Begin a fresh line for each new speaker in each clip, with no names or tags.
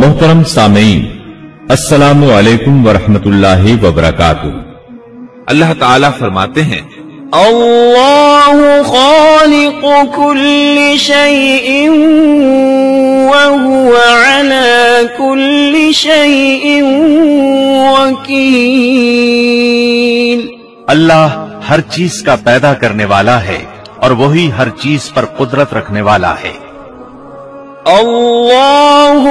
मोहतरम सामीन, अस्सलामु अलैकुम वरहमतुल्लाहि वबरकातुहू।
अल्लाह ताला फरमाते हैं,
अल्लाहु खालिक़ु कुल्लि शैइन व हुवा अला कुल्लि शैइन वकील।
अल्लाह हर चीज का पैदा करने वाला है और वही हर चीज पर कुदरत रखने वाला है।
अल्लाहुल्लज़ी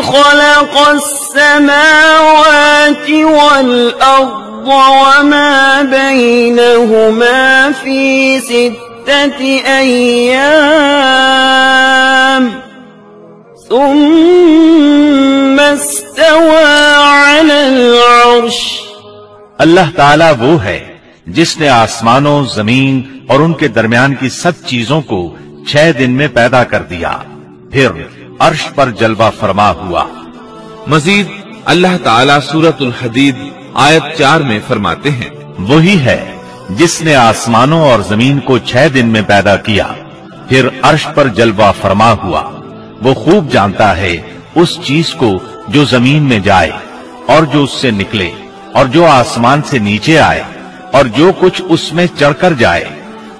ख़लक़स-समावाति वल-अर्ज़ वमा बैनहुमा फी सित्तति अय्याम सुम्मा इस्तवा अलल अर्श।
अल्लाह ताला वो है जिसने आसमानों, जमीन और उनके दरमियान की सब चीजों को 6 दिन में पैदा कर दिया, फिर अर्श पर जलवा फरमा हुआ।
मजीद अल्लाह ताला सूरतुल हदीद आयत 4 में फरमाते हैं,
वही है जिसने आसमानों और जमीन को 6 दिन में पैदा किया, फिर अर्श पर जलवा फरमा हुआ। वो खूब जानता है उस चीज को जो जमीन में जाए और जो उससे निकले और जो आसमान से नीचे आए और जो कुछ उसमें चढ़कर जाए,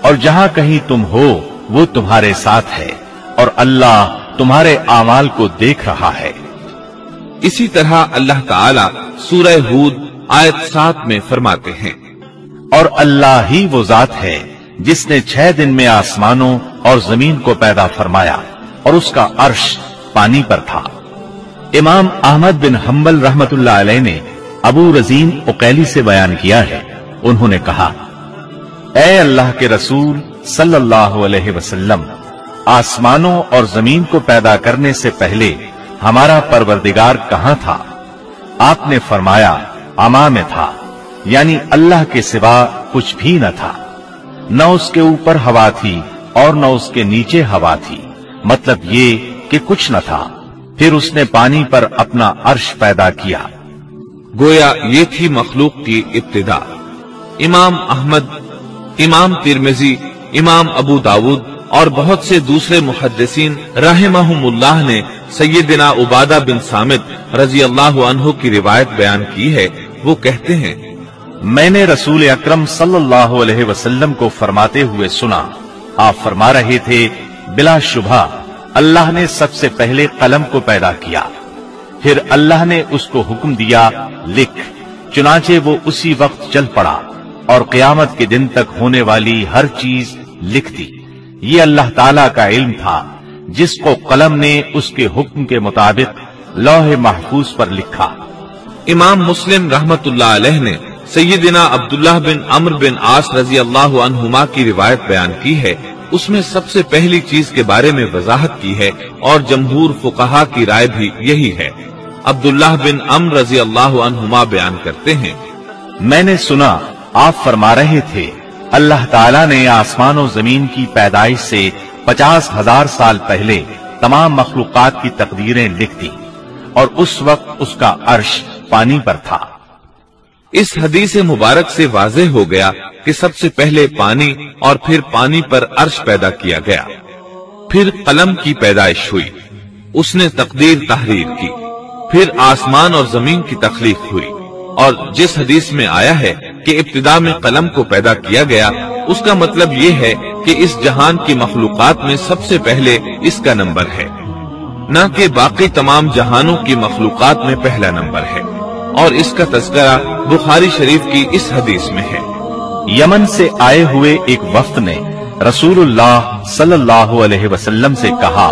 और जहां कहीं तुम हो वो तुम्हारे साथ है और अल्लाह तुम्हारे आमाल को देख रहा है।
इसी तरह अल्लाह ताला सूरह हूद आयत 7 में फरमाते हैं,
और अल्लाह ही वो जात है जिसने 6 दिन में आसमानों और जमीन को पैदा फरमाया और उसका अर्श पानी पर था। इमाम अहमद बिन हम्बल रहमतुल्लाह अलैह ने अबू रजीन उकैली से बयान किया है, उन्होंने कहा, ऐ अल्लाह के रसूल सल्लल्लाहु अलैहि वसल्लम, आसमानों और जमीन को पैदा करने से पहले हमारा परवरदिगार कहां था? आपने फरमाया, अमा में था, यानी अल्लाह के सिवा कुछ भी न था। न उसके ऊपर हवा थी और न उसके नीचे हवा थी, मतलब ये कि कुछ न था। फिर उसने पानी पर अपना अर्श पैदा किया।
गोया ये थी मखलूक की इब्तिदा। इमाम अहमद, इमाम तिरमिजी, इमाम अबू दाऊद और बहुत से दूसरे मुहद्दिसीन रहमहुमुल्लाह ने सैयदना उबादा बिन सामित रजी अल्लाह अन्हु की रिवायत बयान की है। वो कहते हैं,
मैंने रसूल अकरम सल्लल्लाहु अलैहि वसल्लम को फरमाते हुए सुना। आप फरमा रहे थे, बिला शुबा अल्लाह ने सबसे पहले कलम को पैदा किया, फिर अल्लाह ने उसको हुक्म दिया, लिख। चुनाचे वो उसी वक्त चल पड़ा और क़यामत के दिन तक होने वाली हर चीज लिख दी। ये अल्लाह ताला का इल्म था जिसको कलम ने उसके हुक्म के मुताबिक लौहे महफूज पर लिखा।
इमाम मुस्लिम रहमतुल्लाह अलैह ने सैयदना अब्दुल्लाह बिन अम्र बिन आस रजी अल्लाह अन्हुमा की रिवायत बयान की है। उसमें सबसे पहली चीज के बारे में वजाहत की है और जमहूर फुकहा की राय भी यही है। अब्दुल्लाह बिन अम्र रजी अल्लाह अन्हुमा बयान करते हैं,
मैंने सुना आप फरमा रहे थे, अल्लाह ताला ने आसमान और जमीन की पैदाइश से 50,000 साल पहले तमाम मखलूकात की तकदीरें लिख दी और उस वक्त उसका अर्श पानी पर था।
इस हदीस मुबारक से वाज़ेह हो गया कि सबसे पहले पानी और फिर पानी पर अर्श पैदा किया गया, फिर कलम की पैदाइश हुई, उसने तकदीर तहरीर की, फिर आसमान और जमीन की तख्लीक हुई। और जिस हदीस में आया है कि इब्तिदा में कलम को पैदा किया गया, उसका मतलब ये है कि इस जहान की मखलूकात में सबसे पहले इसका नंबर है, न कि बाकी तमाम जहानों की मखलूकात में पहला नंबर है। और इसका तज़किरा बुखारी शरीफ की इस हदीस में है।
यमन से आए हुए एक वफ्द ने रसूलुल्लाह सल्लल्लाहु अलैहि वसल्लम से कहा,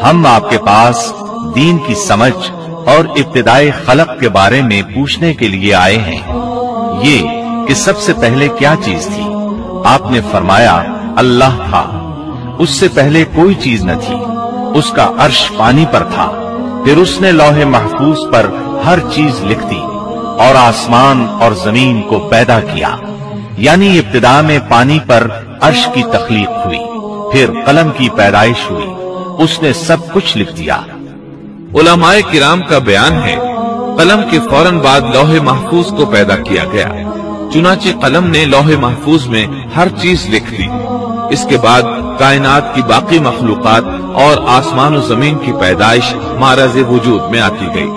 हम आपके पास दीन की समझ और इब्तिदाई खलक के बारे में पूछने के लिए आए हैं। ये कि सबसे पहले क्या चीज थी? आपने फरमाया, अल्लाह था, उससे पहले कोई चीज न थी, उसका अर्श पानी पर था, फिर उसने लौहे महफूज पर हर चीज लिख दी और आसमान और जमीन को पैदा किया। यानी इब्तिदा में पानी पर अर्श की तख्लीक हुई, फिर कलम की पैदाइश हुई, उसने सब कुछ लिख दिया।
उलमाए किराम का बयान है, कलम के फौरन बाद लौहे महफूज को पैदा किया गया। चुनाचे कलम ने लौहे महफूज में हर चीज लिख दी। इसके बाद कायनात की बाकी मखलूकात اور آسمان و زمین کی پیدائش معرض وجود میں آتی گئی۔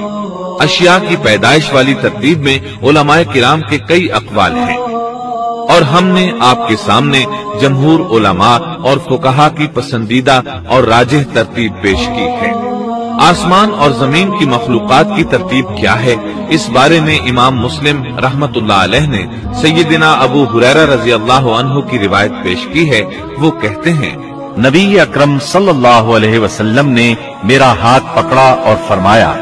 اشیاء کی پیدائش والی ترتیب میں علماء کرام کے کئی اقوال ہیں، اور ہم نے آپ کے سامنے جمہور علماء اور فقہا کی پسندیدہ اور راجح ترتیب پیش کی ہے۔ آسمان اور زمین کی مخلوقات کی ترتیب کیا ہے، اس بارے میں امام مسلم رحمت اللہ علیہ نے سیدنا ابو ہریرہ رضی اللہ عنہ کی روایت پیش کی ہے۔ وہ کہتے ہیں،
نبی اکرم صلی اللہ علیہ وسلم نے میرا ہاتھ پکڑا اور فرمایا،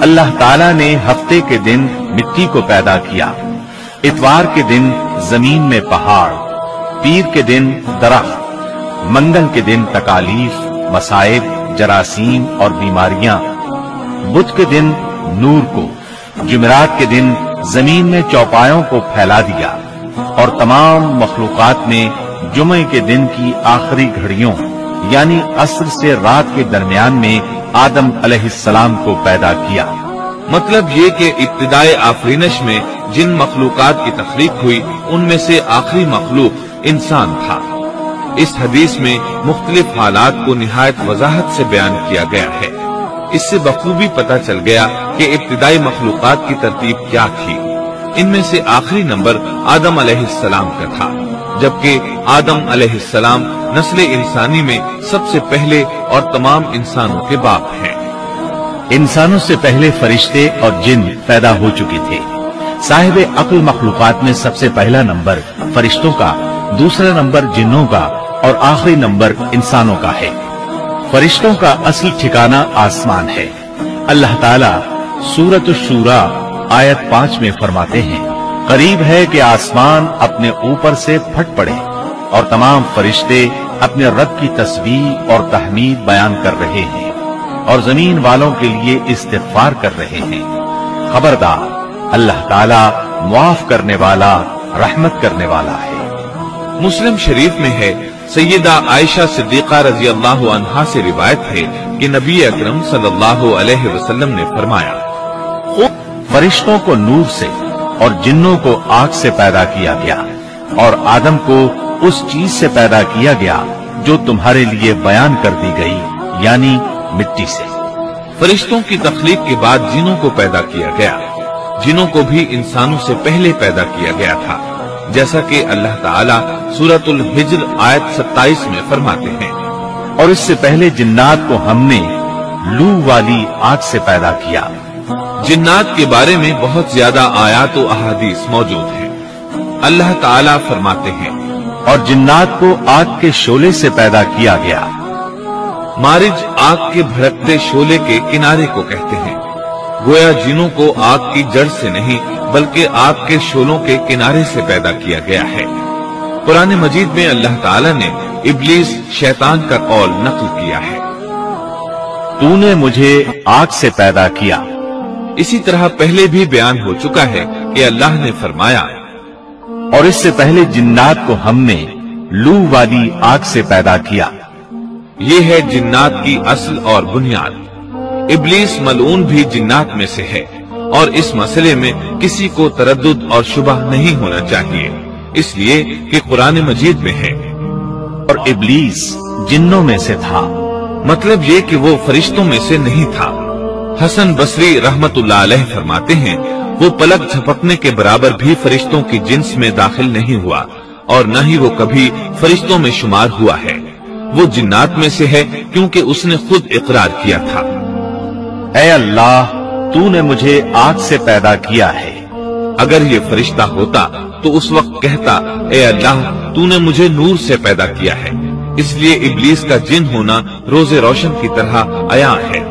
اللہ تعالیٰ نے ہفتے کے دن مٹی کو پیدا کیا، اتوار کے دن زمین میں پہاڑ، پیر کے دن درخت، منگل کے دن تکالیف، مصائب، جراثیم اور بیماریاں، بدھ کے دن نور کو، جمعرات کے دن زمین میں چوپایوں کو پھیلا دیا، اور تمام مخلوقات نے جمعے کے دن کی آخری گھڑیوں یعنی عصر سے رات کے درمیان میں آدم علیہ السلام کو پیدا کیا۔
مطلب یہ کہ ابتدائے آفرینش میں جن مخلوقات کی تخلیق ہوئی ان میں سے آخری مخلوق انسان تھا۔ اس حدیث میں مختلف حالات کو نہایت وضاحت سے بیان کیا گیا ہے۔ اس سے بخوبی پتہ چل گیا کہ ابتدائی مخلوقات کی ترتیب کیا تھی۔ ان میں سے آخری نمبر آدم علیہ السلام کا تھا، جبکہ آدم علیہ السلام نسل انسانی میں سب سے پہلے اور تمام انسانوں کے باپ ہیں۔
انسانوں سے پہلے فرشتے اور جن پیدا ہو چکے تھے۔ صاحب عقل مخلوقات میں سب سے پہلا نمبر فرشتوں کا، دوسرا نمبر جنوں کا اور آخری نمبر انسانوں کا ہے۔ فرشتوں کا اصل ٹھکانہ آسمان ہے۔ اللہ تعالیٰ سورۃ الشورى آیت 5 میں فرماتے ہیں، قریب ہے کہ آسمان اپنے اوپر سے پھٹ پڑے اور تمام فرشتے اپنے رب کی تسبیح اور تحمید بیان کر رہے ہیں اور زمین والوں کے لیے استغفار کر رہے ہیں۔ خبردار، اللہ تعالیٰ معاف کرنے والا، رحمت کرنے والا ہے۔
مسلم شریف میں ہے، سیدہ عائشہ صدیقہ رضی اللہ عنہا سے روایت ہے کہ نبی اکرم صلی اللہ علیہ وسلم نے فرمایا،
فرشتوں کو نور سے اور جنوں کو آگ سے پیدا کیا گیا، اور آدم کو اس چیز سے پیدا کیا گیا جو تمہارے لیے بیان کر دی گئی، یعنی مٹی سے۔
فرشتوں کی تخلیق کے بعد جنوں کو پیدا کیا گیا۔ جنوں کو بھی انسانوں سے پہلے پیدا کیا گیا تھا، جیسا کہ اللہ تعالیٰ سورۃ الحجر آیت 27 میں فرماتے ہیں،
اور اس سے پہلے جنات کو ہم نے لو والی آگ سے پیدا کیا۔
جنات کے بارے میں بہت زیادہ آیات و احادیث موجود ہیں۔ اللہ تعالیٰ فرماتے ہیں،
اور جنات کو آگ کے شعلے سے پیدا کیا گیا۔
مارج آگ کے بھڑکتے شعلے کے کنارے کو کہتے ہیں۔ گویا جنوں کو آگ کی جڑ سے نہیں بلکہ آگ کے شعلوں کے کنارے سے پیدا کیا گیا ہے۔ قرآن مجید میں اللہ تعالیٰ نے ابلیس شیطان کا قول نقل کیا ہے،
تو نے مجھے آگ سے پیدا کیا۔
اسی طرح پہلے بھی بیان ہو چکا ہے کہ اللہ نے فرمایا،
اور اس سے پہلے جنات کو ہم نے لو والی آگ سے پیدا کیا۔
یہ ہے جنات کی اصل اور بنیاد۔ ابلیس ملعون بھی جنات میں سے ہے، اور اس مسئلے میں کسی کو تردد اور شبہ نہیں ہونا چاہیے، اس لیے کہ قرآن مجید میں ہے،
اور ابلیس جنوں میں سے تھا۔
مطلب یہ کہ وہ فرشتوں میں سے نہیں تھا۔ حسن بصری رحمت اللہ علیہ فرماتے ہیں، وہ پلک جھپکنے کے برابر بھی فرشتوں کی جنس میں داخل نہیں ہوا، اور نہ ہی وہ کبھی فرشتوں میں شمار ہوا ہے۔ وہ جنات میں سے ہے کیونکہ اس نے خود اقرار کیا تھا،
اے اللہ، تو نے مجھے آگ سے پیدا کیا ہے۔
اگر یہ فرشتہ ہوتا تو اس وقت کہتا، اے اللہ، تو نے مجھے نور سے پیدا کیا ہے۔ اس لیے ابلیس کا جن ہونا روز روشن کی طرح عیاں ہے۔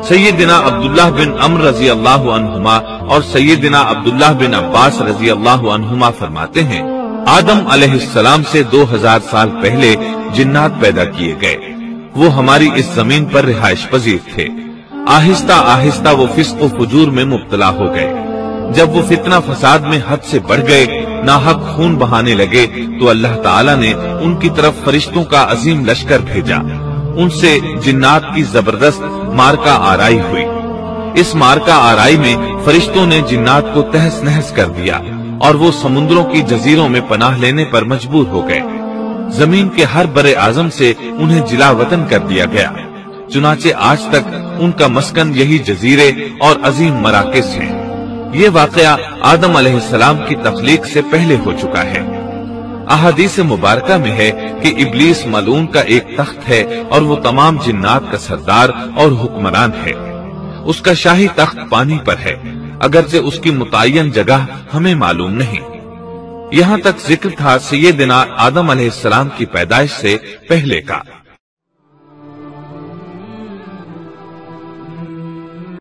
سیدنا عبداللہ بن عمرو رضی اللہ عنہما اور سیدنا عبداللہ بن عباس رضی اللہ عنہما فرماتے ہیں، آدم علیہ السلام سے 2000 سال پہلے جنات پیدا کیے گئے۔ وہ ہماری اس زمین پر رہائش پذیر تھے۔ آہستہ آہستہ وہ فسق و فجور میں مبتلا ہو گئے۔ جب وہ فتنہ فساد میں حد سے بڑھ گئے، ناحق خون بہانے لگے، تو اللہ تعالیٰ نے ان کی طرف فرشتوں کا عظیم لشکر بھیجا۔ ان سے جنات کی زبردست مارکا آرائی ہوئی۔ اس مارکا آرائی میں فرشتوں نے جنات کو تہس نہس کر دیا، اور وہ سمندروں کی جزیروں میں پناہ لینے پر مجبور ہو گئے۔ जमीन के हर बड़े आजम से उन्हें जिला वतन कर दिया गया। चुनाचे आज तक उनका मस्कन यही जजीरे और अजीम मराकिस हैं। ये वाकया आदम अलैहिस्सलाम की तख्लीक से पहले हो चुका है। अहादीस मुबारका में है कि इब्लीस मलून का एक तख्त है और वो तमाम जिन्नात का सरदार और हुक्मरान है। उसका शाही तख्त पानी पर है, अगरचे उसकी मुतय्यन जगह हमें मालूम नहीं। यहाँ तक जिक्र था सैयदना आदम अलैहिस्सलाम की पैदाइश से पहले का।